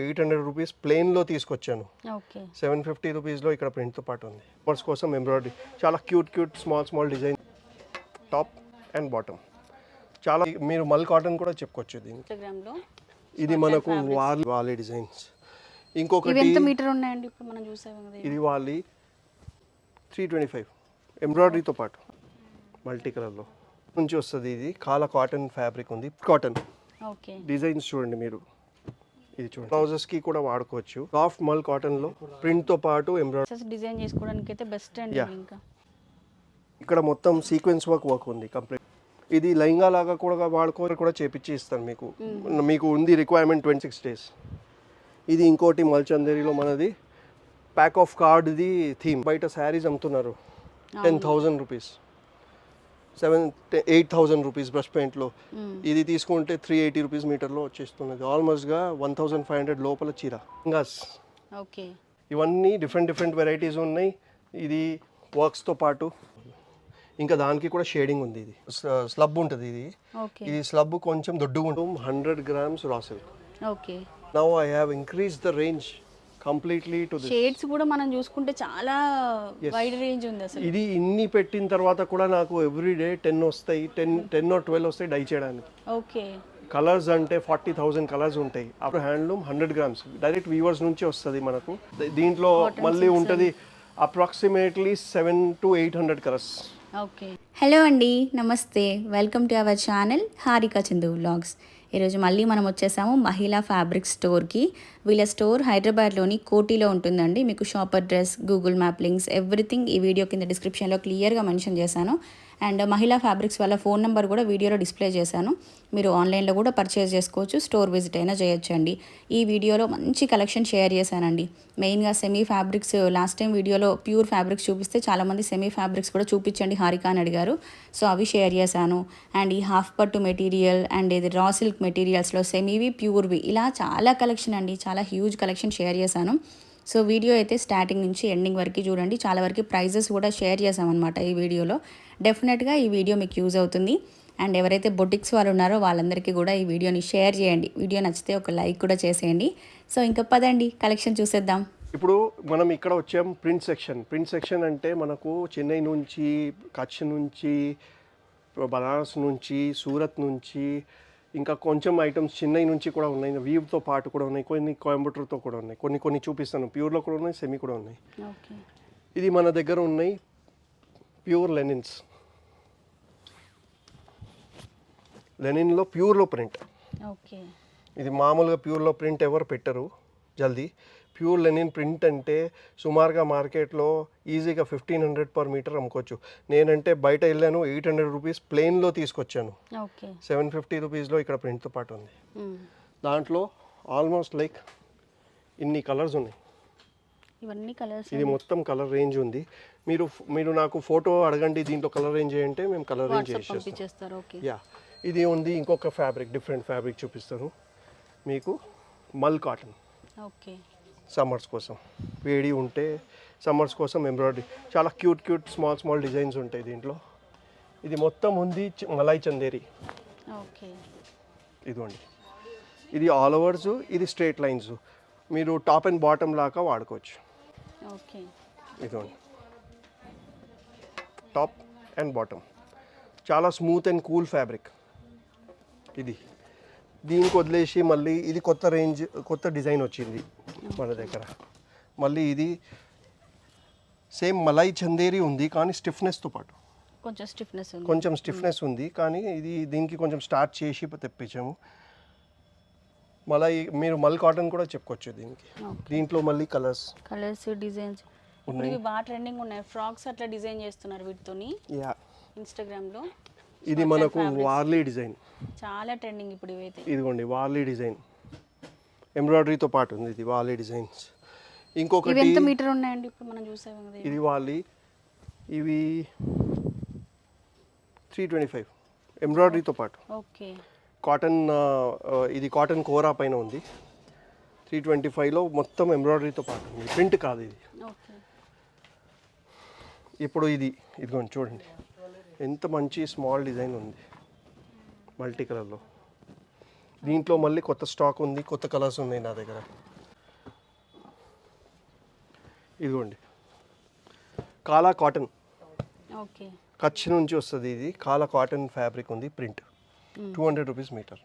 800 rupees ప్లెయిన్లో తీసుకొచ్చాను. Okay 750 రూపీస్లో ఇక్కడ ప్రింట్తో పాటు ఉంది. పర్స్ కోసం ఎంబ్రాయిడరీ చాలా cute small design top and bottom. చాలా మీరు మల్ కాటన్ కూడా చెప్పుకోవచ్చు దీనికి. ఇన్స్టాగ్రామ్లో ఇది మనకు వాలి డిజైన్స్. ఇంకొకటి ఎంత మీటర్ ఉన్నాయండి ఇప్పుడు మనం చూసాము కదా. ఇది వాలి 325 ఎంబ్రాయిడరీతో పాటు మల్టీ కలర్లో నుంచి వస్తుంది. ఇది కాలా కాటన్ ఫ్యాబ్రిక్ ఉంది. కాటన్ ఓకే డిజైన్స్ చూడండి మీరు. ఇది చూడండి బ్లౌజెస్కి కూడా వాడుకోవచ్చు. సాఫ్ట్ మల్ కాటన్లో ప్రింట్తో పాటు ఎంబ్రాయిడరీ డిజైన్ చేసుకోవడానికి అయితే బెస్ట్ అండి. ఇంకా ఇక్కడ మొత్తం సీక్వెన్స్ వర్క్ ఉంది కంప్లీట్. ఇది లైంగా లాగా కూడా వాడుకొని కూడా చేపించి ఇస్తాను మీకు. మీకు ఉంది రిక్వైర్మెంట్ 26 days. ఇది ఇంకోటి మల్చందేరిలో మనది ప్యాక్ ఆఫ్ కార్డ్ది థీమ్. బయట శారీస్ అమ్ముతున్నారు 10,000 రూపీస్, 8,000 రూపీస్ బ్రష్ పెయింట్లో. ఇది తీసుకుంటే 380 రూపీస్ మీటర్లో వచ్చేస్తున్నది. ఆల్మోస్ట్గా 1,500 లోపల చీర. ఇంకా ఓకే ఇవన్నీ డిఫరెంట్ వెరైటీస్ ఉన్నాయి. ఇది వర్క్స్తో పాటు ఇంకా దానికి కూడా షేడింగ్ ఉంది. ఇది స్లబ్ ఉంటుంది. ఇది స్లబ్ కొంచెం దొడ్డుగా ఉంటుంది. 100 grams raw silk. Okay now I have increase the range completely to this. Shades కూడా మనం చూసుకుంటే చాలా వైడ్ రేంజ్ ఉంది అసలు. ఇది ఇన్ని పెట్టిన తర్వాత కూడా నాకు ఎవ్రీ డే 10 వస్తాయి, 10 or 12 వస్తాయి డై చేయడానికి. ఓకే కలర్స్ అంటే 40,000 కలర్స్ ఉంటాయి. అప్పుడు హ్యాండ్లూమ్ 100 grams డైరెక్ట్ వీవర్స్ నుంచి వస్తుంది మనకు. దీంట్లో మళ్ళీ ఉంటుంది approximately 700 to 800 colours. Okay hello అండి, నమస్తే, welcome to our channel Harika Chandu vlogs. ఈరోజు మళ్ళీ మనం వచ్చేసాము మహిళా ఫ్యాబ్రిక్ స్టోర్కి. వీళ్ళ స్టోర్ హైదరాబాద్లోని కోటిలో ఉంటుందండి. మీకు shop address, Google map links, everything ఈ వీడియో కింద డిస్క్రిప్షన్లో క్లియర్గా మెన్షన్ చేశాను. అండ్ మహిళా ఫ్యాబ్రిక్స్ వాళ్ళ ఫోన్ నెంబర్ కూడా వీడియోలో డిస్ప్లే చేశాను. మీరు ఆన్లైన్లో కూడా పర్చేస్ చేసుకోవచ్చు, స్టోర్ విజిట్ అయినా చేయొచ్చండి. ఈ వీడియోలో మంచి కలెక్షన్ షేర్ చేశానండి. మెయిన్గా సెమీ ఫ్యాబ్రిక్స్, లాస్ట్ టైం వీడియోలో ప్యూర్ ఫ్యాబ్రిక్స్ చూపిస్తే చాలామంది సెమీ ఫ్యాబ్రిక్స్ కూడా చూపించండి హారిక అని అడిగారు. సో అవి షేర్ చేశాను. అండ్ ఈ హాఫ్ పట్టు మెటీరియల్ అండ్ ఇది రా సిల్క్ మెటీరియల్స్లో సెమీవి, ప్యూర్వి, ఇలా చాలా కలెక్షన్ అండి, చాలా హ్యూజ్ కలెక్షన్ షేర్ చేశాను. సో వీడియో అయితే స్టార్టింగ్ నుంచి ఎండింగ్ వరకు చూడండి. చాలా వరకు ప్రైజెస్ కూడా షేర్ చేసామన్నమాట ఈ వీడియోలో. డెఫినెట్గా ఈ వీడియో మీకు యూజ్ అవుతుంది. అండ్ ఎవరైతే బొటిక్స్ వాళ్ళు ఉన్నారో వాళ్ళందరికీ కూడా ఈ వీడియోని షేర్ చేయండి. వీడియో నచ్చితే ఒక లైక్ కూడా చేసేయండి. సో ఇంకా పదండి కలెక్షన్ చూసేద్దాం. ఇప్పుడు మనం ఇక్కడ వచ్చాం ప్రింట్ సెక్షన్ అంటే మనకు చెన్నై నుంచి, కచ్ నుంచి, బనారస్ నుంచి, సూరత్ నుంచి, ఇంకా కొంచెం ఐటమ్స్ చెన్నై నుంచి కూడా ఉన్నాయి. వీవ్తో పాటు కూడా ఉన్నాయి, కొన్ని కోయంబత్తూర్తో కూడా ఉన్నాయి, కొన్ని చూపిస్తాను. ప్యూర్లో కూడా ఉన్నాయి, సెమీ కూడా ఉన్నాయి. ఇది మన దగ్గర ఉన్నాయి ప్యూర్ లెనిన్లో ప్యూర్లో ప్రింట్. ఇది మామూలుగా ప్యూర్లో ప్రింట్ ఎవరు పెట్టరు జల్దీ. ప్యూర్ లెనిన్ ప్రింట్ అంటే సుమారుగా మార్కెట్లో ఈజీగా 1,500 per meter అమ్ముకోవచ్చు. నేనంటే బయట వెళ్ళాను 800 రూపీస్ ప్లెయిన్లో తీసుకొచ్చాను. 750 రూపీస్లో ఇక్కడ ప్రింట్తో పాటు ఉంది. దాంట్లో ఆల్మోస్ట్ లైక్ ఇన్ని కలర్స్ ఉన్నాయి. ఇవన్నీ కలర్స్. ఇది మొత్తం కలర్ రేంజ్ ఉంది. మీరు నాకు ఫోటో అడగండి, దీంట్లో కలర్ రేంజ్ అంటే మేము కలర్ రేంజ్ చేసేస్తాం. యా, ఇది ఉంది. ఇంకొక ఫ్యాబ్రిక్, డిఫరెంట్ ఫ్యాబ్రిక్ చూపిస్తాను మీకు. మల్ కాటన్. ఓకే సమ్మర్స్ కోసం వేడి ఉంటే సమ్మర్స్ కోసం ఎంబ్రాయిడరీ చాలా క్యూట్ స్మాల్ డిజైన్స్ ఉంటాయి దీంట్లో. ఇది మొత్తం ఉంది మలై చందేరి. ఓకే ఇదిగోండి, ఇది ఆల్ ఓవర్స్, ఇది స్ట్రేట్ లైన్స్. మీరు టాప్ అండ్ బాటమ్ లాగా వాడుకోవచ్చు. ఓకే ఇదిగోండి, టాప్ అండ్ బాటమ్ చాలా స్మూత్ అండ్ కూల్ ఫ్యాబ్రిక్. ఇది దీనికి వదిలేసి మళ్ళీ ఇది కొత్త రేంజ్, కొత్త డిజైన్ వచ్చింది మన దగ్గర. మళ్ళీ ఇది సేమ్ మలై చందేరి ఉంది కానీ స్టిఫ్నెస్తో పాటు కొంచెం స్టిఫ్నెస్ ఉంది. కానీ ఇది దీనికి కొంచెం స్టార్ట్ చేసి తెప్పించాము. మలై, మీరు మల్ కాటన్ కూడా చెప్పుకోవచ్చు దీనికి. దీంట్లో మళ్ళీ కలర్స్ డిజైన్స్ ఉన్నాయి. బాగా ట్రెండింగ్ ఉన్నాయి. ఫ్రాక్స్ అట్లా డిజైన్ చేస్తున్నారు వీటితోని ఇన్స్టాగ్రామ్లో. ఇది మనకు వార్లీ డిజైన్, చాలా ట్రెండింగ్ ఇప్పుడు ఇవైతే. ఇదిగోండి వార్లీ డిజైన్, ఎంబ్రాయిడరీతో పాటు ఉంది. ఇది వార్లీ డిజైన్స్. ఇంకొకటి ఎంత మీటర్ ఉన్నాయండి ఇప్పుడు మనం చూసాము కదా. ఇది వార్లీ, ఇవి 325 ఎంబ్రాయిడరీతో పాటు. ఓకే కాటన్, ఇది కాటన్ కోరా పైన ఉంది. 325లో మొత్తం ఎంబ్రాయిడరీతో పాటు ఉంది, ప్రింట్ కాదు ఇది. ఇప్పుడు ఇదిగోండి చూడండి ఎంత మంచి స్మాల్ డిజైన్ ఉంది మల్టీ కలర్లో. దీంట్లో మళ్ళీ కొత్త స్టాక్ ఉంది, కొత్త కలర్స్ ఉన్నాయి నా దగ్గర. ఇదిగోండి కాలా కాటన్, ఓకే. కచ్ నుంచి వస్తుంది ఇది. కాలా కాటన్ ఫ్యాబ్రిక్ ఉంది, ప్రింట్ 200 రూపీస్ మీటర్.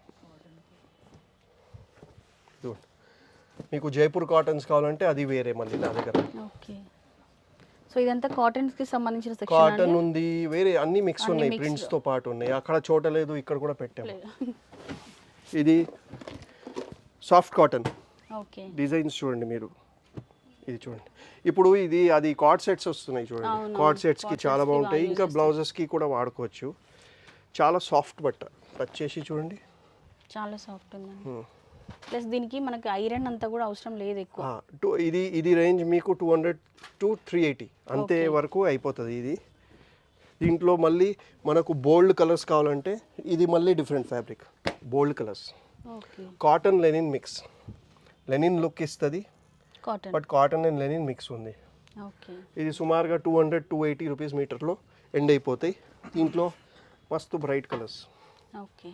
ఇదిగోండి మీకు జైపూర్ కాటన్స్ కావాలంటే అది వేరే మళ్ళీ నా దగ్గర. ఓకే. సో ఇదంతా కాటన్స్ కి సంబంధించిన సెక్షన్ కాటన్ ఉంది, వేరే అన్ని మిక్స్ ఉన్నాయి, ప్రింట్స్ తో పాటు ఉన్నాయి. అక్కడ చోట లేదు, ఇక్కడ కూడా పెట్టాము. ఇది సాఫ్ట్ కాటన్ ఓకే. డిజైన్స్ చూడండి మీరు, ఇది చూడండి. ఇప్పుడు ఇది అది కార్డ్ సెట్స్ వస్తున్నాయి చూడండి, కార్డ్ సెట్స్ కి చాలా బాగుంటాయి. ఇంకా బ్లౌజెస్ కి కూడా వాడుకోవచ్చు. చాలా సాఫ్ట్ బట్ట, టచ్ చేసి చూడండి, చాలా సాఫ్ట్ ఉందండి. ప్లస్ దీనికి మనకి ఐరన్ అంతా కూడా అవసరం లేదు ఎక్కువ. ఇది రేంజ్ మీకు 200 to 380 అంతే వరకు అయిపోతుంది ఇది. దీంట్లో మళ్ళీ మనకు బోల్డ్ కలర్స్ కావాలంటే ఇది మళ్ళీ different fabric, bold colours. Okay. Cotton linen mix, linen look ఇస్తుంది cotton. But cotton and linen mix ఉంది. ఓకే. ఇది సుమారుగా 200-280 రూపీస్ మీటర్లో ఎండ్ అయిపోతాయి. దీంట్లో మస్తు బ్రైట్ కలర్స్. ఓకే.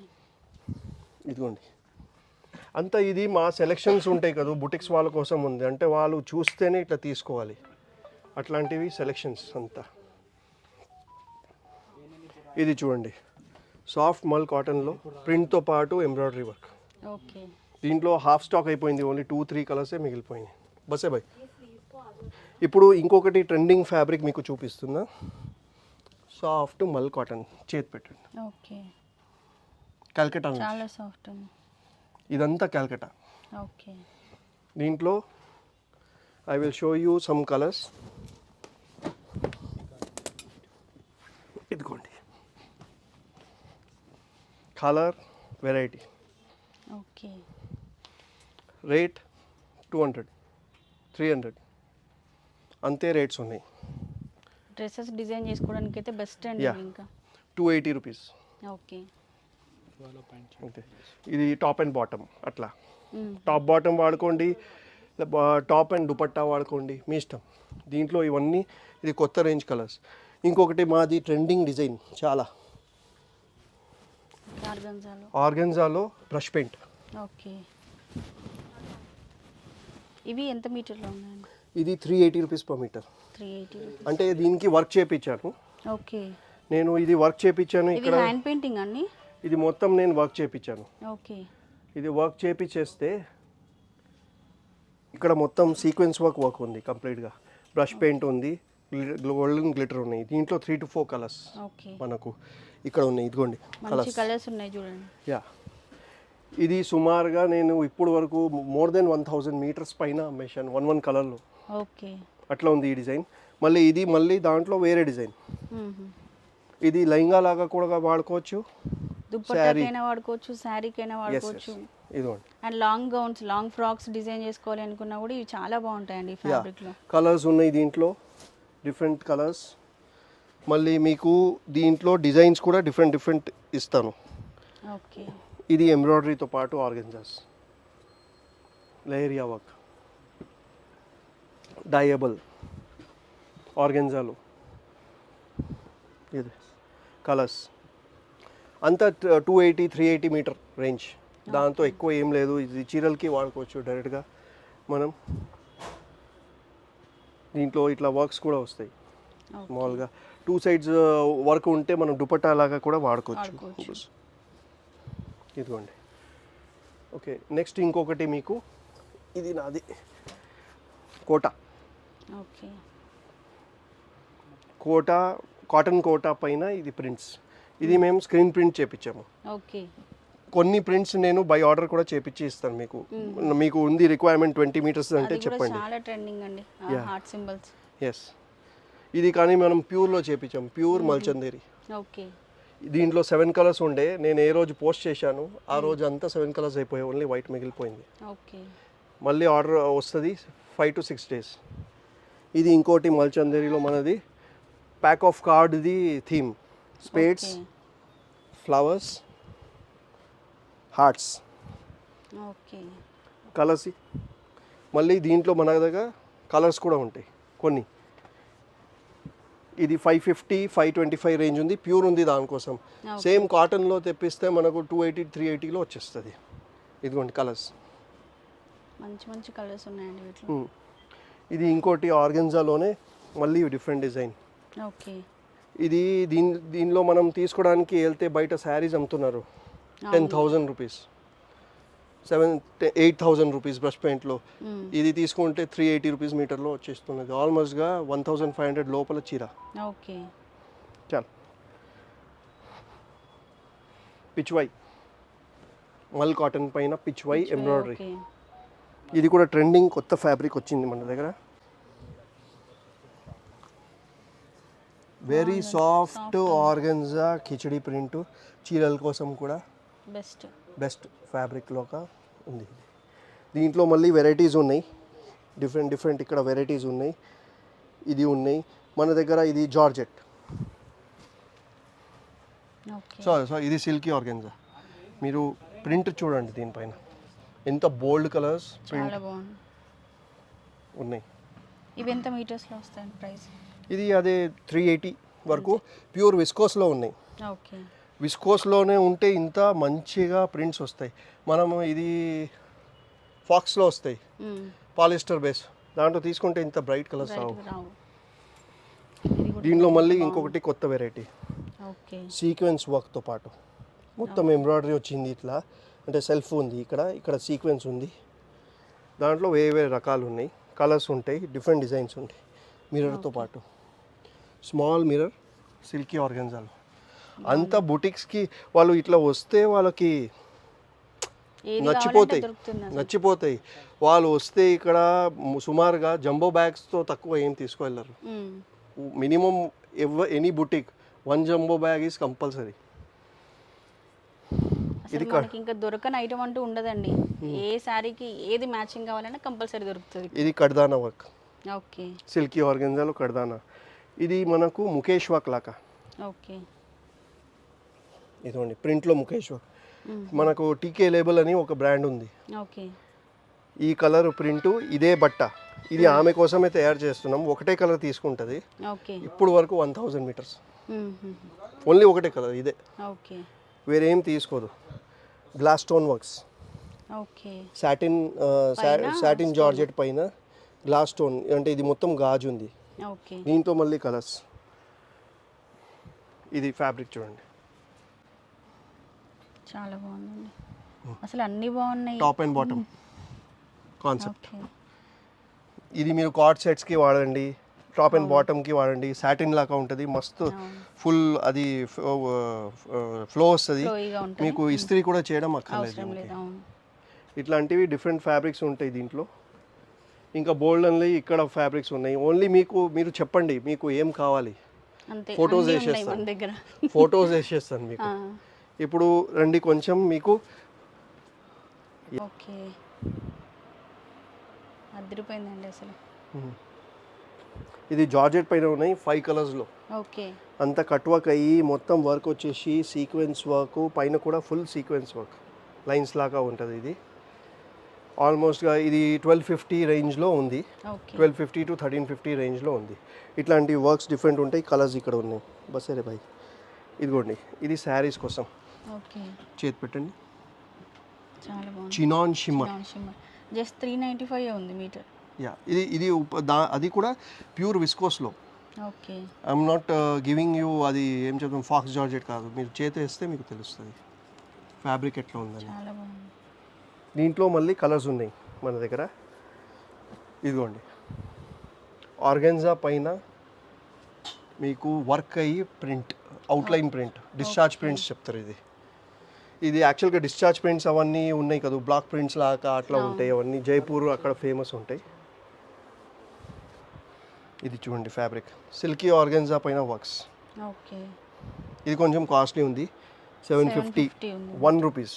ఇదిగోండి అంతా ఇది మా సెలెక్షన్స్ ఉంటాయి కదా, బుటిక్స్ వాళ్ళ కోసం ఉంది అంటే వాళ్ళు చూస్తేనే ఇట్లా తీసుకోవాలి, అట్లాంటివి సెలెక్షన్స్ అంతా. ఇది చూడండి సాఫ్ట్ మల్ కాటన్లో ప్రింట్తో పాటు ఎంబ్రాయిడరీ వర్క్. ఓకే. దీంట్లో హాఫ్ స్టాక్ అయిపోయింది, ఓన్లీ 2-3 కలర్సే మిగిలిపోయినాయి. బసే బాయ్. ఇప్పుడు ఇంకొకటి ట్రెండింగ్ ఫ్యాబ్రిక్ మీకు చూపిస్తున్నా, సాఫ్ట్ మల్ కాటన్. చేతి పెట్టండి. ఓకే. కల్కటా చాలా సాఫ్ట్ ఉంది. ఇదంతా కల్కటా. ఓకే. దీంట్లో I will show you some colours. ఇదిగోండి కలర్ వెరైటీ. ఓకే. రేట్ 200-300 అంతే రేట్స్ ఉన్నాయి. డ్రెస్సెస్ డిజైన్ చేసుకోవడానికి అయితే బెస్ట్ అండి. Yeah. ఇంకా 280 రూపీస్ ఓకే. అంతే. ఇది టాప్ అండ్ బాటమ్ అట్లా, టాప్ బాటమ్ వాడుకోండి, టాప్ అండ్ దుపట్టా వాడుకోండి, మీ ఇష్టం. దీంట్లో ఇవన్నీ ఇది కొత్త రేంజ్ కలర్స్. ఇంకొకటి మాది ట్రెండింగ్ డిజైన్ చాలా, ఆర్గెన్జాలో బ్రష్ పెయింట్. ఓకే. ఇవి ఎంత మీటర్లో ఉన్నాయండి? ఇది 380 రూపీస్ పర్ మీటర్. 380. అంటే దీనికి వర్క్ చేయించాను ఓకే. నేను, ఇది వర్క్ చేయించాను ఇది ఇక్కడ. హ్యాండ్ పెయింటింగ్ అండి? ఇది మొత్తం నేను వర్క్ చేయించాను. ఓకే. ఇది వర్క్ చేయించేస్తే ఇక్కడ మొత్తం సీక్వెన్స్ వర్క్ ఉంది కంప్లీట్గా. బ్రష్ పెయింట్ ఉంది, గోల్డెన్ గ్లిటర్ ఉన్నాయి. దీంట్లో 3 to 4 కలర్స్ ఓకే. మనకు ఇక్కడ ఉన్నాయి. ఇదిగోండి మంచి కలర్స్ ఉన్నాయి చూడండి. యా. ఇది సుమారుగా నేను ఇప్పుడు వరకు మోర్ దెన్ 1000 మీటర్స్ పైన అమ్మేశాను, 1 కలర్లో. ఓకే. అట్లా ఉంది ఈ డిజైన్. ఇది మళ్ళీ దాంట్లో వేరే డిజైన్. ఇది లెహంగా లాగా కూడా వాడుకోవచ్చు, దుపట్టాకైనా వాడుకోవచ్చు, శారీకైనా వాడుకోవచ్చు. ఇదిగోండి. And long gowns, long frocks design చేసుకోవాలి అనుకున్నా కూడా ఇవి చాలా బాగుంటాయండి ఫ్యాబ్రిక్లో. కలర్స్ ఉన్నాయి దీంట్లో, డిఫరెంట్ కలర్స్. మళ్ళీ మీకు దీంట్లో డిజైన్స్ కూడా డిఫరెంట్ ఇస్తాను. ఓకే. ఇది ఎంబ్రాయిడరీతో పాటు ఆర్గెన్జాస్, లేయరియా వర్క్, డయబుల్ ఆర్గెన్జాలో. ఇది కలర్స్ అంతా 280-380 మీటర్ రేంజ్. దాంతో ఎక్కువ ఏం లేదు. ఇది చీరలకి వాడుకోవచ్చు డైరెక్ట్గా మనం. దీంట్లో ఇట్లా వర్క్స్ కూడా వస్తాయి మామూలుగా. 2 sides వర్క్ ఉంటే మనం దుపట్టా లాగా కూడా వాడుకోవచ్చు. ఇదిగోండి. ఓకే. నెక్స్ట్ ఇంకొకటి మీకు, ఇది నాది కోటా. ఓకే. కోటా, కాటన్ కోటా పైన ఇది ప్రింట్స్. ఇది మేము స్క్రీన్ ప్రింట్ చేపించాము. ఓకే. కొన్ని ప్రింట్స్ నేను బై ఆర్డర్ కూడా చేపించి ఇస్తాను మీకు. మీకు ఉంది రిక్వైర్మెంట్ 20 మీటర్స్ అంటే చెప్పండి. చాలా ట్రెండింగ్ అండి హార్ట్ సింబల్స్. ఎస్. ఇది కానీ మనం ప్యూర్లో చేపించాము, ప్యూర్ మల్చందేరి. ఓకే. దీంట్లో 7 కలర్స్ ఉండే. నేను ఏ రోజు పోస్ట్ చేశాను ఆ రోజు అంతా 7 కలర్స్ అయిపోయాయి, ఓన్లీ వైట్ మిగిలిపోయింది. ఓకే. మళ్ళీ ఆర్డర్ వస్తుంది 5 to 6 days. ఇది ఇంకోటి మల్చందేరిలో మనది ప్యాక్ ఆఫ్ కార్డ్ది theme, spades, flowers, hearts. Okay. Colours. మళ్ళీ దీంట్లో మన దగ్గర కలర్స్ కూడా ఉంటాయి కొన్ని. ఇది 550-525 రేంజ్ ఉంది, ప్యూర్ ఉంది దానికోసం. సేమ్ కాటన్లో తెప్పిస్తే మనకు 280-380లో వచ్చేస్తుంది. ఇదిగోండి కలర్స్. మంచి మంచి కలర్స్ ఉన్నాయండి వీటిలో. ఇది ఇంకోటి ఆర్గెన్జాలోనే మళ్ళీ డిఫరెంట్ డిజైన్. ఓకే. ఇది దీనిలో మనం తీసుకోవడానికి వెళ్తే బయట శారీస్ అమ్ముతున్నారు 10,000 రూపీస్, 8,000 రూపీస్ బ్రష్ పెయింట్లో. ఇది తీసుకుంటే 380 రూపీస్ మీటర్లో వచ్చేస్తున్నది. ఆల్మోస్ట్గా 1,500 లోపల చీర. ఓకే. చాలు. పిచ్వై మల్ కాటన్ పైన పిచ్వై ఎంబ్రాయిడరీ. ఓకే. ఇది కూడా ట్రెండింగ్ కొత్త ఫ్యాబ్రిక్ వచ్చింది మన దగ్గర. Very soft organza khichdi print, చీరల కోసం కూడా బెస్ట్ ఫ్యాబ్రిక్లోగా ఉంది. దీంట్లో మళ్ళీ వెరైటీస్ ఉన్నాయి, డిఫరెంట్ ఇక్కడ వెరైటీస్ ఉన్నాయి. ఇది ఉన్నాయి మన దగ్గర. ఇది జార్జెట్. సో ఇది సిల్కీ ఆర్గెన్జా. మీరు ప్రింట్ చూడండి దీనిపైన ఎంత బోల్డ్ కలర్స్ ప్రింట్ ఉన్నాయి. ఇవి ఎంత మీటర్స్లో వస్తాయండి ప్రైస్? ఇది అదే 380 వరకు. ప్యూర్ విస్కోస్లో ఉన్నాయి. ఓకే. విస్కోస్లోనే ఉంటే ఇంత మంచిగా ప్రింట్స్ వస్తాయి. మనము ఇది ఫాక్స్లో వస్తాయి, పాలిస్టర్ బేస్, దాంట్లో తీసుకుంటే ఇంత బ్రైట్ కలర్స్ రావు. దీనిలో మళ్ళీ ఇంకొకటి కొత్త వెరైటీ, సీక్వెన్స్ వర్క్తో పాటు మొత్తం ఎంబ్రాయిడరీ వచ్చింది. ఇట్లా అంటే సెల్ఫ్ ఉంది, ఇక్కడ సీక్వెన్స్ ఉంది. దాంట్లో వేరే రకాలు ఉన్నాయి, కలర్స్ ఉంటాయి, డిఫరెంట్ డిజైన్స్ ఉంటాయి. మిర్రర్తో పాటు స్మాల్ మిర్రర్ సిల్కీ ఆర్గెన్జాలో. అంతా బుటిక్స్కి వాళ్ళు ఇట్లా వస్తే వాళ్ళకి నచ్చిపోతాయి. వాళ్ళు వస్తే ఇక్కడ సుమారుగా జంబో బ్యాగ్స్తో తక్కువ ఏం తీసుకువెళ్ళరు. Minimum any boutique 1 jumbo bag is compulsory. ఇది ఇంకా దొరకని ఐటమ్ అంటూ ఉండదండి. ఏ శారీకి ఏది మ్యాచింగ్ కావాలన్నా కంపల్సరీ దొరుకుతుంది. ఇది కడ్దానా వర్క్. ఓకే. సిల్కీ ఆర్గెన్జాలో కడ్దానా. ఇది మనకు ముఖేష్ వర్క్ లాగా. ఓకే. ఇదిగోండి ప్రింట్లో ముఖేష్ వర్క్. మనకు టీకే లేబుల్ అని ఒక బ్రాండ్ ఉంది. ఓకే. ఈ కలర్ ప్రింట్ ఇదే బట్ట, ఇది ఆమె కోసమే తయారు చేస్తున్నాం. ఒకటే కలర్ తీసుకుంటుంది. ఓకే. ఇప్పుడు వరకు 1,000 మీటర్స్ ఓన్లీ ఒకటే కలర్ ఇదే. ఓకే. వేరేం తీసుకోదు. Glass stone works. Okay. Satin georgette పైన గ్లాస్ స్టోన్, అంటే ఇది మొత్తం గాజు ఉంది. ఓకే. దీంతో మళ్ళీ కలర్స్. ఇది ఫ్యాబ్రిక్ చూడండి, చాలా బాగుందండి. అసలు అన్ని బాగున్నాయి. Top and bottom concept. ఇది మీరు కార్డ్ సెట్స్కి వాడండి, టాప్ అండ్ బాటమ్కి వాడండి. సాటిన్ లాగా ఉంటుంది, మస్తు ఫుల్ అది ఫ్లో వస్తుంది. మీకు ఇస్త్రీ కూడా చేయడం అక్కర్లేదు. ఇట్లాంటివి డిఫరెంట్ ఫ్యాబ్రిక్స్ ఉంటాయి దీంట్లో. ఇంకా బోల్డ్ అని ఇక్కడ ఫ్యాబ్రిక్స్ ఉన్నాయి. ఓన్లీ మీరు చెప్పండి మీకు ఏం కావాలి, ఫొటోస్ వేసేస్తాను మీకు. ఇప్పుడు రండి కొంచెం మీకు. ఓకే. అదిరిపోయిందండి అసలు. ఇది జార్జెట్ పైన ఉన్నాయి 5 కలర్స్లో. ఓకే. అంత కట్ వర్క్ అయ్యి మొత్తం వర్క్ వచ్చేసి సీక్వెన్స్ వర్క్, పైన కూడా ఫుల్ సీక్వెన్స్ వర్క్ లైన్స్ లాగా ఉంటుంది. ఇది ఆల్మోస్ట్గా ఇది 1250 రేంజ్లో ఉంది. 1250 to 1350 రేంజ్లో ఉంది. ఇట్లాంటి వర్క్స్ డిఫరెంట్ ఉంటాయి. కలర్స్ ఇక్కడ ఉన్నాయి. బస్సరే భాయ్. ఇదిగోండి, ఇది శారీస్ కోసం. చేతి పెట్టండి. చాలా బాగుంది. Chinon shimmer. జస్ట్ 395 ఉంది మీటర్. యా, ఇది అది కూడా ప్యూర్ విస్కోస్లో. Okay. I'm not giving you అది ఏం చెప్తాం, ఫాక్స్ జార్జెట్ కాదు. మీరు చేతి వేస్తే మీకు తెలుస్తుంది ఫ్యాబ్రిక్ ఎట్లా ఉందని. చాలా బాగుంది. దీంట్లో మళ్ళీ కలర్స్ ఉన్నాయి మన దగ్గర. ఇదిగోండి, ఆర్గెన్జా పైన మీకు వర్క్ అయ్యి print, outline print, discharge prints చెప్తారు. ఇది యాక్చువల్గా డిశ్చార్జ్ ప్రింట్స్ అవన్నీ ఉన్నాయి కదా, బ్లాక్ ప్రింట్స్ లాగా అట్లా ఉంటాయి. అవన్నీ జైపూర్ అక్కడ ఫేమస్ ఉంటాయి. ఇది చూడండి ఫ్యాబ్రిక్, సిల్కీ ఆర్గెన్జా పైన వర్క్స్. ఓకే. ఇది కొంచెం కాస్ట్లీ ఉంది, 750 1 రూపీస్.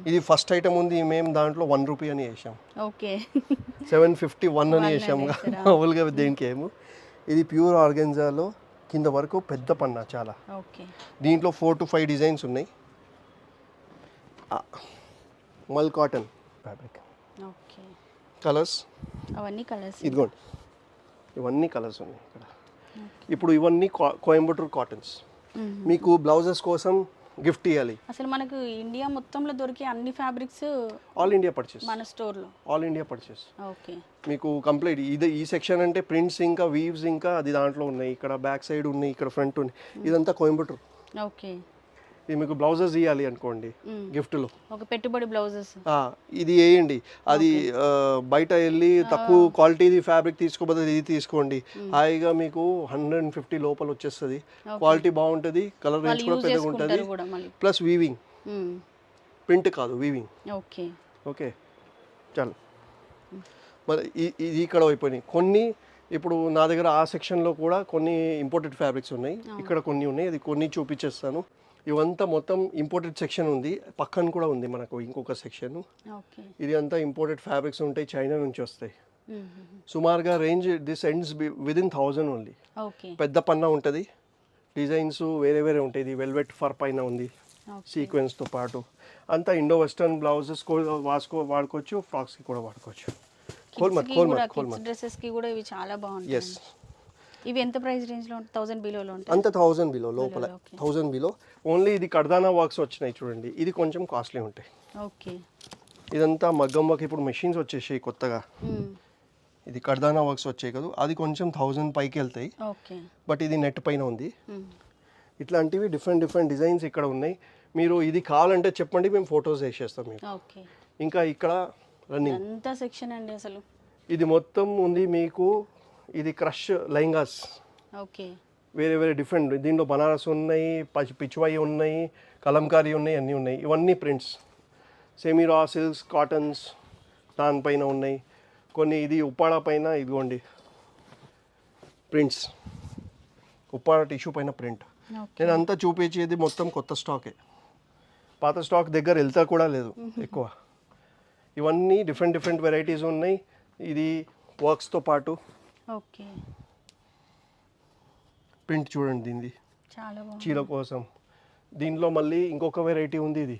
ఇది ఫస్ట్ ఐటమ్ ఉంది, మేము దాంట్లో 1 రూపీ అని వేసాం. ఓకే. 751 అని వేసాం మామూలుగా దేనికి ఏమో. ఇది ప్యూర్ ఆర్గెన్జాలో కింద వరకు పెద్ద పన్నా చాలా. ఓకే. దీంట్లో 4 to 5 డిజైన్స్ ఉన్నాయి. మల్ కాటన్ ఫ్యాబ్రిక్. ఓకే. కలర్స్ అవన్నీ కలర్స్. ఇదిగోండి, ఇవన్నీ కలర్స్ ఉన్నాయి ఇక్కడ. ఇప్పుడు ఇవన్నీ కోయంబత్తూర్ కాటన్స్. మీకు బ్లౌజెస్ కోసం గిఫ్ట్ ఇవ్వాలి. అసలు మనకు ఇండియా మొత్తంలో దొరికే అన్ని ఫ్యాబ్రిక్స్ ఆల్ ఇండియా పర్చేస్, మన స్టోర్లో. All India purchase. ఓకే. మీకు కంప్లీట్ ఈ సెక్షన్ అంటే ప్రింట్స్ ఇంకా వీవ్స్ ఇంకా అది దాంట్లో ఉన్నాయి. ఇక్కడ బ్యాక్ సైడ్ ఉన్నాయి, ఇక్కడ ఫ్రంట్ ఉన్నాయి. ఇదంతా కోయంబత్తూర్. ఓకే. ఇది మీకు బ్లౌజెస్ ఇవ్వాలి అనుకోండి గిఫ్ట్లో, ఒక పెట్టుబడి బ్లౌజెస్. ఇది వేయండి. అది బయట వెళ్ళి తక్కువ క్వాలిటీది ఫ్యాబ్రిక్ తీసుకోబోతే ఇది తీసుకోండి, హాయిగా మీకు 150 లోపల వచ్చేస్తుంది. క్వాలిటీ బాగుంటుంది, కలర్ రేంజ్ కూడా పెద్దగా ఉంటుంది, ప్లస్ వీవింగ్, ప్రింట్ కాదు వీవింగ్. ఓకే. ఓకే చాలు. మరి ఇది ఇక్కడ అయిపోయినాయి కొన్ని. ఇప్పుడు నా దగ్గర ఆ సెక్షన్లో కూడా కొన్ని ఇంపోర్టెడ్ ఫ్యాబ్రిక్స్ ఉన్నాయి, ఇక్కడ కొన్ని ఉన్నాయి, అది కొన్ని చూపించేస్తాను. ఇవంతా మొత్తం ఇంపోర్టెడ్ సెక్షన్ ఉంది, పక్కన కూడా ఉంది మనకు ఇంకొక సెక్షన్. ఇది అంతా ఇంపోర్టెడ్ ఫ్యాబ్రిక్స్ ఉంటాయి, చైనా నుంచి వస్తాయి. సుమారుగా range this ends within 1000 only. పెద్ద పన్నా ఉంటుంది, డిజైన్స్ వేరే వేరే ఉంటాయి. ఇది వెల్వెట్ ఫర్ పైన ఉంది సీక్వెన్స్తో పాటు. అంతా ఇండో వెస్టర్న్ బ్లౌజెస్ వాడుకోవచ్చు, ఫ్రాక్స్కి కూడా వాడుకోవచ్చు. డ్రెస్సెస్కి కూడా ఇవి చాలా బాగుంటాయి. ఎస్. ఇవి ఎంత ప్రైస్ రేంజ్లో ఉంటాయి? 1000 బిలోలో ఉంటాయి. అంత 1000 బిలో లోపల, 1000 బిలో. ఓన్లీ ఇది కర్దానా వర్క్స్ వచ్చినాయి చూడండి, ఇది కొంచెం కాస్ట్లీ ఉంటాయి. ఓకే. ఇదంతా మగ్గం వర్క్, ఇప్పుడు మెషిన్స్ వచ్చేసాయి కొత్తగా. ఇది కర్దానా వర్క్స్ వచ్చాయి కదా, అది కొంచెం 1000 పైకి వెళ్తాయి. ఓకే. బట్ ఇది నెట్ పైన ఉంది. ఇట్లాంటివి డిఫరెంట్ డిఫరెంట్ డిజైన్స్ ఇక్కడ ఉన్నాయి. మీరు ఇది కావాలంటే చెప్పండి, మేము ఫొటోస్ వేసేస్తాం మీకు. ఓకే. ఇంకా ఇక్కడ రన్నింగ్ ఎంత సెక్షన్ అండి అసలు. ఇది మొత్తం ఉంది మీకు. ఇది క్రష్ లెహంగాస్. ఓకే. వేరే వేరే డిఫరెంట్, దీంట్లో బనారస్ ఉన్నాయి, పిచ్వాయి ఉన్నాయి, కలంకారీ ఉన్నాయి, అన్నీ ఉన్నాయి. ఇవన్నీ ప్రింట్స్, సెమీ రా సిల్క్స్, కాటన్స్ దానిపైన ఉన్నాయి కొన్ని. ఇది ఉప్పాడ పైన ఇదిగోండి ప్రింట్స్, ఉప్పాడ టిష్యూ పైన ప్రింట్. నేను అంతా చూపించేది మొత్తం కొత్త స్టాకే, పాత స్టాక్ దగ్గర వెళ్తా కూడా లేదు ఎక్కువ. ఇవన్నీ డిఫరెంట్ డిఫరెంట్ వెరైటీస్ ఉన్నాయి. ఇది వర్క్స్తో పాటు. ఓకే. ప్రింట్ చూడండి దీనిది, చాలా బాగుంది చీర కోసం. దీంట్లో మళ్ళీ ఇంకొక వెరైటీ ఉంది, ఇది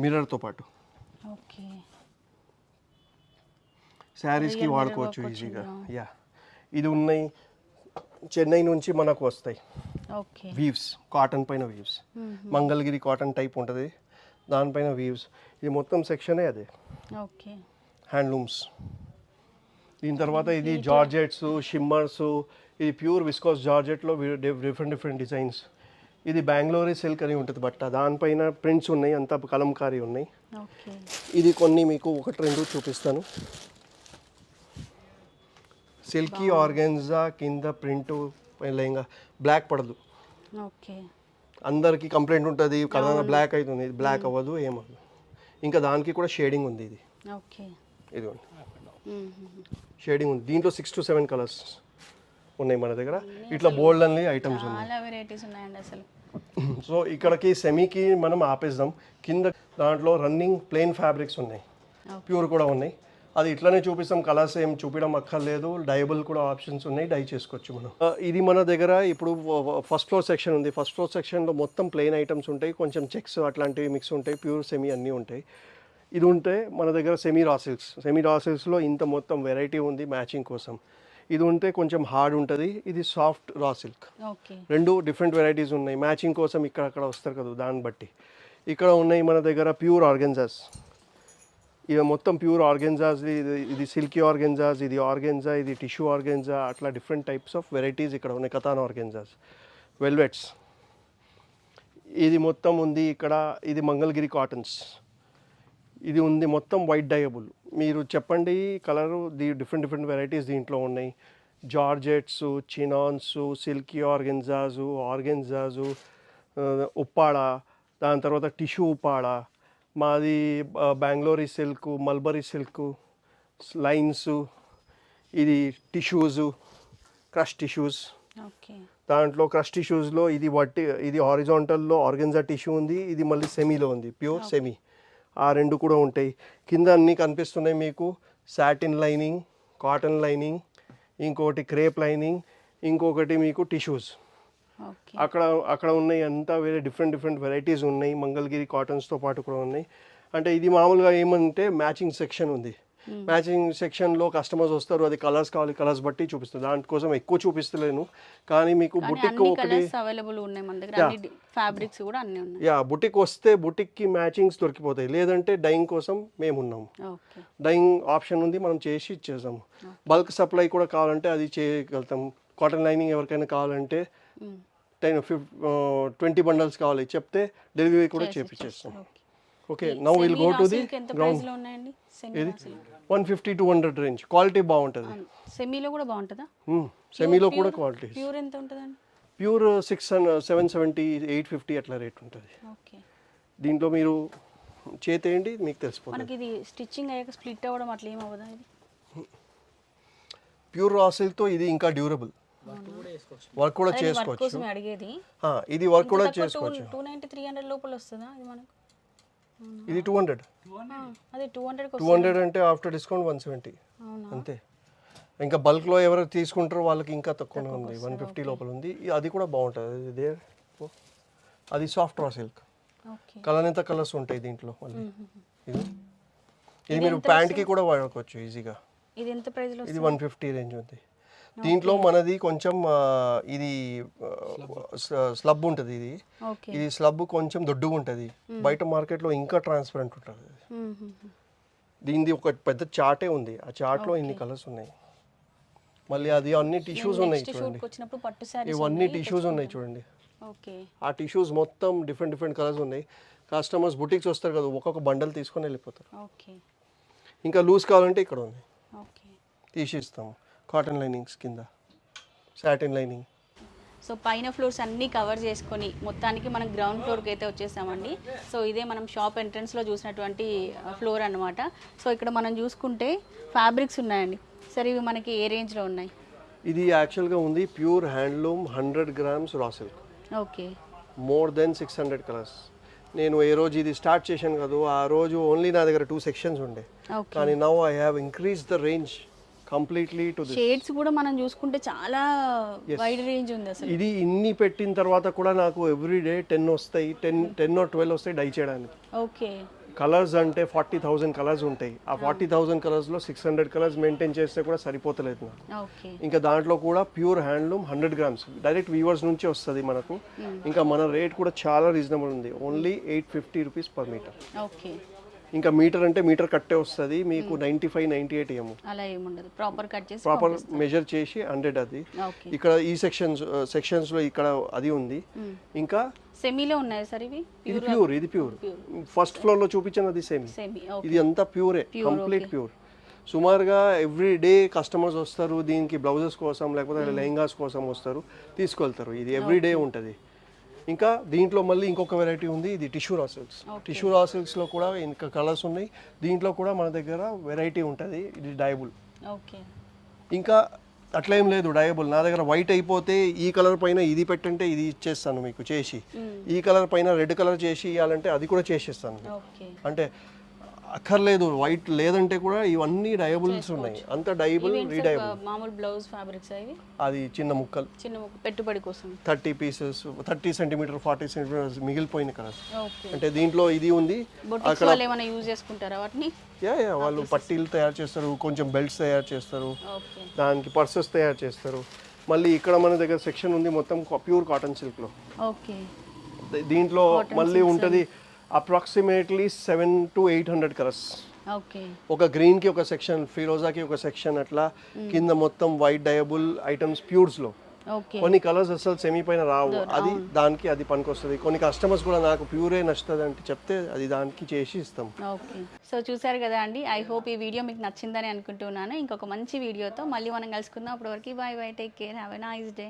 మిర్రర్తో పాటు. ఓకే. శారీస్కి వాడుకోవచ్చు ఈజీగా. యా, ఇది ఉన్నాయి, చెన్నై నుంచి మనకు వస్తాయి. ఓకే. వీవ్స్, కాటన్ పైన వీవ్స్, మంగళగిరి కాటన్ టైప్ ఉంటుంది, దానిపైన వీవ్స్. ఇది మొత్తం సెక్షనే అదే. ఓకే. హ్యాండ్లూమ్స్. దీని తర్వాత ఇది జార్జెట్స్, షిమ్మర్స్. ఇది ప్యూర్ విస్కోస్ జార్జెట్లో డిఫరెంట్ డిఫరెంట్ డిజైన్స్. ఇది బెంగళూరు సిల్క్ అని ఉంటుంది బట్ట, దానిపైన ప్రింట్స్ ఉన్నాయి, అంతా కలంకారీ ఉన్నాయి. ఇది కొన్ని మీకు ఒకటి రెండు చూపిస్తాను. సిల్కీ ఆర్గెన్జా కింద ప్రింట్ లెహంగా, బ్లాక్ పడదు. ఓకే. అందరికీ కంప్లైంట్ ఉంటుంది కలర్ బ్లాక్ అవుతుంది, ఇది బ్లాక్ అవ్వదు, ఏమవ్వదు. ఇంకా దానికి కూడా షేడింగ్ ఉంది. ఇది ఇదిగోండి షేడింగ్ ఉంది. దీంట్లో 6 to 7 కలర్స్ ఉన్నాయి మన దగ్గర. ఇట్లా బోల్డ్ అన్ని ఐటమ్స్ ఉన్నాయి. సో ఇక్కడికి సెమీకి మనం ఆపేద్దాం. కింద దాంట్లో రన్నింగ్ ప్లెయిన్ ఫ్యాబ్రిక్స్ ఉన్నాయి, ప్యూర్ కూడా ఉన్నాయి. అది ఇట్లానే చూపిస్తాం, కలర్స్ ఏం చూపించడం అక్కర్లేదు. డైబుల్ కూడా ఆప్షన్స్ ఉన్నాయి, డై చేసుకోవచ్చు మనం. ఇది మన దగ్గర ఇప్పుడు ఫస్ట్ ఫ్లోర్ సెక్షన్ ఉంది. ఫస్ట్ ఫ్లోర్ సెక్షన్లో మొత్తం ప్లెయిన్ ఐటమ్స్ ఉంటాయి, కొంచెం చెక్స్ అట్లాంటివి మిక్స్ ఉంటాయి, ప్యూర్ సెమీ అన్నీ ఉంటాయి. ఇది ఉంటే మన దగ్గర సెమీ రా సిల్క్స్. సెమీ రా సిల్క్స్లో ఇంత మొత్తం వెరైటీ ఉంది మ్యాచింగ్ కోసం. ఇది ఉంటే కొంచెం హార్డ్ ఉంటుంది, ఇది సాఫ్ట్ రా సిల్క్. రెండు డిఫరెంట్ వెరైటీస్ ఉన్నాయి, మ్యాచింగ్ కోసం ఇక్కడ అక్కడ వస్తారు కదా దాన్ని బట్టి. ఇక్కడ ఉన్నాయి మన దగ్గర ప్యూర్ ఆర్గెన్జాస్. ఇవి మొత్తం ప్యూర్ ఆర్గెన్జాస్. ఇది సిల్కీ ఆర్గెన్జాస్, ఇది ఆర్గెన్జా, ఇది టిష్యూ ఆర్గెన్జా, అట్లా డిఫరెంట్ టైప్స్ ఆఫ్ వెరైటీస్ ఇక్కడ ఉన్నాయి. కతాన్ ఆర్గెన్జాస్, వెల్వెట్స్. ఇది మొత్తం ఉంది ఇక్కడ. ఇది మంగళగిరి కాటన్స్. ఇది ఉంది మొత్తం వైట్ డయబుల్. మీరు చెప్పండి కలరు, డిఫరెంట్ డిఫరెంట్ వెరైటీస్ దీంట్లో ఉన్నాయి. జార్జెట్స్, చినాన్స్, సిల్కీ ఆర్గెన్జాజు, ఆర్గెన్జాజు, ఉప్పాడ, దాని తర్వాత టిష్యూ ఉప్పాడ, మాది Bengaluru silk, mulberry silk lines. ఇది టిష్యూస్, క్రష్ టిష్యూస్. దాంట్లో క్రష్ టిష్యూస్లో ఇది హారిజాంటల్లో ఆర్గెన్జా టిష్యూ ఉంది, ఇది మళ్ళీ సెమీలో ఉంది, ప్యూర్ సెమీ. ఆ రెండు కూడా ఉంటాయి. కింద అన్నీ కనిపిస్తున్నాయి మీకు. సాటిన్ లైనింగ్, కాటన్ లైనింగ్, ఇంకోటి క్రేప్ లైనింగ్, ఇంకొకటి మీకు టిష్యూస్. అక్కడ ఉన్నాయి అంతా వేరే డిఫరెంట్ డిఫరెంట్ వెరైటీస్ ఉన్నాయి. మంగళగిరి కాటన్స్తో పాటు కూడా ఉన్నాయి. అంటే ఇది మామూలుగా ఏమంటే మ్యాచింగ్ సెక్షన్ ఉంది. మ్యాచింగ్ సెక్షన్లో కస్టమర్స్ వస్తారు, అది కలర్స్ కావాలి, కలర్స్ బట్టి చూపిస్తుంది. దానికోసం ఎక్కువ చూపిస్తలేను, కానీ మీకు బుటిక్ అన్ని ఒకటి కలర్స్ అవైలబుల్ ఉన్నాయి మన దగ్గర, అన్ని ఫ్యాబ్రిక్స్ కూడా అన్ని ఉన్నాయి. యా బుటిక్ వస్తే బుటిక్కి మ్యాచింగ్స్ దొరికిపోతాయి, లేదంటే డైయింగ్ కోసం మేము ఉన్నాము. ఓకే, డైయింగ్ ఆప్షన్ ఉంది, మనం చేసి ఇచ్చేసాము. బల్క్ సప్లై కూడా కావాలంటే అది చేయగలుగుతాం. కాటన్ లైనింగ్ ఎవరికైనా కావాలంటే 20 బండల్స్ కావాలి చెప్తే డెలివరీ కూడా చేపించేస్తాం. Okay, now will go to the ఎంత ప్రైస్ లో ఉన్నాయండి సెమీ? 150-200 రేంజ్. క్వాలిటీ బాగుంటుంది. సెమీలో కూడా బాగుంటుందా? సెమీలో కూడా క్వాలిటీ. ప్యూర్ ఎంత ఉంటుందండి? ప్యూర్ 770, 850 అట్లా రేట్ ఉంటుంది. ఓకే, దీంట్లో మీరు చేతేయండి, మీకు తెలిసిపోతుంది. మనకి ఇది స్టిచ్చింగ్ అయ్యాక స్ప్లిట్ అవ్వడం అట్లా ఏం అవ్వదా? ఇది ప్యూర్ రా సిల్క్తో ఇది ఇంకా డ్యూరబుల్, వర్క్ కూడా చేసుకోవచ్చు. కోసమే అడిగేది. ఇది వర్క్ కూడా చేసుకోవచ్చు. 290-300 లోపల వస్తుందా ఇది మనకు? ఇది 200. అదే 200 200 అంటే ఆఫ్టర్ డిస్కౌంట్ 170 అంతే. ఇంకా బల్క్లో ఎవరు తీసుకుంటారో వాళ్ళకి ఇంకా తక్కువనే ఉంది, 150 లోపల ఉంది. అది కూడా బాగుంటుంది. ఇదే అది soft raw silk, okay. Colour ఎంత కలర్స్ ఉంటాయి దీంట్లో. మళ్ళీ ఇది మీరు ప్యాంట్కి కూడా వాడుకోవచ్చు ఈజీగా. ఇది ఎంత ప్రైస్ లో? ఇది 150 రేంజ్ ఉంది. దీంట్లో మనది కొంచెం ఇది స్లబ్ ఉంటుంది. ఇది స్లబ్ కొంచెం దొడ్డుగా ఉంటుంది, బయట మార్కెట్లో ఇంకా ట్రాన్స్పరెంట్ ఉంటుంది. దీనిది ఒక పెద్ద చార్టే ఉంది, ఆ చార్ట్లో ఇన్ని కలర్స్ ఉన్నాయి. మళ్ళీ అది అన్ని టిష్యూస్ ఉన్నాయి చూడండి, ఇవన్నీ టిష్యూస్ ఉన్నాయి చూడండి. ఆ టిష్యూస్ మొత్తం డిఫరెంట్ కలర్స్ ఉన్నాయి. కస్టమర్స్ బుటిక్స్ వస్తారు కదా, ఒక్కొక్క బండల్ తీసుకొని వెళ్ళిపోతారు. ఇంకా లూజ్ కావాలంటే ఇక్కడ ఉంది, తీసి ఇస్తాము. కాటన్ లైనింగ్స్ కింద సాటిన్ లైనింగ్. సో పైన ఫ్లోర్స్ అన్నీ కవర్ చేసుకొని మొత్తానికి మనం గ్రౌండ్ ఫ్లోర్కి అయితే వచ్చేసామండి. సో ఇదే మనం షాప్ ఎంట్రన్స్లో చూసినటువంటి ఫ్లోర్ అన్నమాట. సో ఇక్కడ మనం చూసుకుంటే ఫ్యాబ్రిక్స్ ఉన్నాయండి. సరే ఇవి మనకి ఏ రేంజ్లో ఉన్నాయి? ఇది యాక్చువల్గా ఉంది pure handloom 100 grams raw silk. Okay, more than 600 colours. నేను ఏ రోజు ఇది స్టార్ట్ చేశాను కదా, ఆ రోజు ఓన్లీ నా దగ్గర 2 సెక్షన్స్ ఉండే, కానీ now I have increase the range completely to this. Shades కూడా మనం చూసుకుంటే చాలా వైడ్ రేంజ్ ఉంది అసలు. ఇది ఇన్ని పెట్టిన తర్వాత కూడా నాకు ఎవ్రీ డే 10 వస్తాయి, 10 or 12 వస్తాయి డై చేయడానికి. ఓకే, కలర్స్ అంటే 40,000 కలర్స్ ఉంటాయి. ఆ 40,000 కలర్స్లో 600 కలర్స్ మెయింటైన్ చేస్తే కూడా సరిపోతలేదు నాకు. ఓకే, ఇంకా దాంట్లో కూడా pure handloom 100 grams direct weavers నుంచి వస్తుంది మనకు. ఇంకా మన రేట్ కూడా చాలా రీజనబుల్ ఉంది, only 850 rupees per metre. Okay, ఇంకా మీటర్ అంటే మీటర్ కట్టే వస్తుంది మీకు 95-98 ఏమో, అలా ఏముండదు, ప్రాపర్ కట్ చేసి ప్రాపర్ మెజర్ చేసి 100 అది. ఇక్కడ ఈ సెక్షన్స్లో ఇక్కడ అది ఉంది. ఇంకా సెమీలో ఉన్నాయి సార్ ఇవి? ఇది ప్యూర్. ఫస్ట్ ఫ్లోర్లో చూపించిన అది సెమీ. ఇది అంతా ప్యూరే, కంప్లీట్ ప్యూర్. సుమారుగా ఎవ్రీ డే కస్టమర్స్ వస్తారు దీనికి, బ్లౌజెస్ కోసం లేకపోతే లెహంగాస్ కోసం వస్తారు, తీసుకెళ్తారు. ఇది ఎవ్రీ డే ఉంటుంది. ఇంకా దీంట్లో మళ్ళీ ఇంకొక వెరైటీ ఉంది, ఇది టిష్యూ రా సిల్క్స్. టిష్యూ రా సిల్క్స్లో కూడా ఇంకా కలర్స్ ఉన్నాయి. దీంట్లో కూడా మన దగ్గర వెరైటీ ఉంటుంది. ఇది డయబుల్. ఓకే, ఇంకా అట్లా ఏం లేదు డయబుల్. నా దగ్గర వైట్ అయిపోతే ఈ కలర్ పైన ఇది పెట్టంటే ఇది ఇచ్చేస్తాను మీకు చేసి. ఈ కలర్ పైన రెడ్ కలర్ చేసి ఇవ్వాలంటే అది కూడా చేసేస్తాను. అంటే అక్కర్లేదు వైట్ లేదంటే కూడా ఇవన్నీ డయబుల్స్ ఉన్నాయి, అంత డయబుల్ రీడయబుల్. మామూలు బ్లౌజ్ ఫ్యాబ్రిక్స్ అవి, అది చిన్న ముక్కలు పెట్టుబడి కోసం 30 పీసెస్, 30 సెంటీమీటర్ 40 సెంటీమీటర్స్ మిగిలిపోయిన కలర్. అంటే దీంట్లో ఇది ఉంది. అక్కడ ఏమైనా యూజ్ చేసుకుంటారా వాటిని? వాళ్ళు పట్టీలు తయారు చేస్తారు, కొంచెం బెల్ట్స్ తయారు చేస్తారు, దానికి పర్సెస్ తయారు చేస్తారు. మళ్ళీ ఇక్కడ మన దగ్గర సెక్షన్ ఉంది మొత్తం ప్యూర్ కాటన్ సిల్క్లో. ఓకే, దీంట్లో మళ్ళీ ఉంటుంది అప్రాక్సిమేట్లీ 700-800 కలర్స్. ఓకే, ఒక గ్రీన్కి ఒక సెక్షన్, ఫిరోజాకి ఒక సెక్షన్, అట్లా కింద మొత్తం వైట్ డయబుల్ ఐటమ్స్ ప్యూర్స్లో. కొన్ని కలర్స్ అసలు సెమీ పైన రావు, అది దానికి అది పనికొస్తుంది. కొన్ని కస్టమర్స్ కూడా నాకు ప్యూరే నచ్చుతుంది అంటే చెప్తే అది దానికి చేసి ఇస్తాం. ఓకే, సో చూసారు కదా అండి. ఐ హోప్ ఈ వీడియో మీకు నచ్చిందని అనుకుంటున్నాను. ఇంకొక మంచి వీడియోతో మళ్ళీ మనం కలుసుకుందాం. అప్పటి వరకు bye bye, take care, have a nice day.